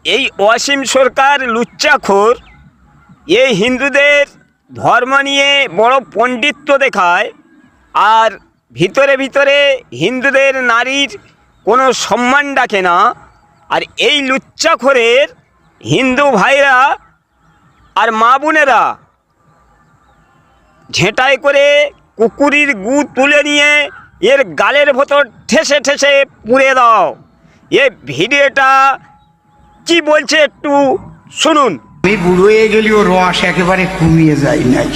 এই অসীম সরকার লুচ্চাখোর এই হিন্দুদের ধর্ম নিয়ে বড় পণ্ডিত্য দেখায়, আর ভিতরে ভিতরে হিন্দুদের নারীর কোনো সম্মান রাখে না। আর এই লুচ্চাখোরের হিন্দু ভাইরা আর মা বোনেরা ঝেঁটাই করে কুকুরির গু তুলে নিয়ে এর গালের ভেতর ঠেসে ঠেসে পুড়ে দাও। এ ভিডিওটা কি বলছে একটু শুনুন। আমি বুড়ো হয়ে গেলেও রস একেবারে কমিয়ে যায় নাই,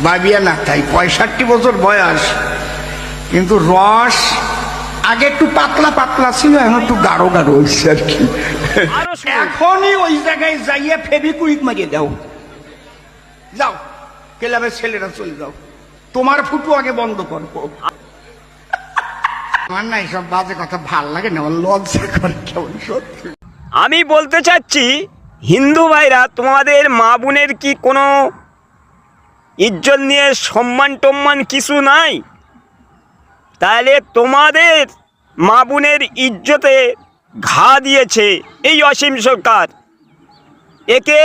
ভাবিয়া না তাই 65 বছর বয়স, কিন্তু রস আগে একটু পাতলা পাতলা ছিল, এখন একটু গাঢ় গাঢ় হচ্ছে আর কি। এখনই ওই জায়গায় যাইয়ে ফেবিকুইক মারিয়ে দাও, যাও ক্লাবের ছেলেরা চলে যাও, তোমার ফুটু আগে বন্ধ করবো। আমার না এইসব বাজে কথা ভাল লাগে না, আমার লজ্জা করে কেমন সত্যি। আমি বলতে চাচ্ছি, হিন্দু ভাইরা তোমাদের মা বোনের কি কোনো ইজ্জত নিয়ে সম্মান টম্মান কিছু নাই? তাহলে তোমাদের মা বোনের ইজ্জতে ঘা দিয়েছে এই অসীম সরকার। একে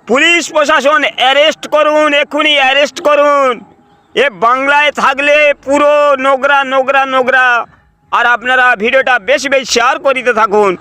পুলিশ প্রশাসন অ্যারেস্ট করুন, এক্ষুনি অ্যারেস্ট করুন। এ বাংলায় থাকলে পুরো নোংরা নোংরা নোংরা। আর আপনারা ভিডিওটা বেশি বেশি শেয়ার করিতে থাকুন।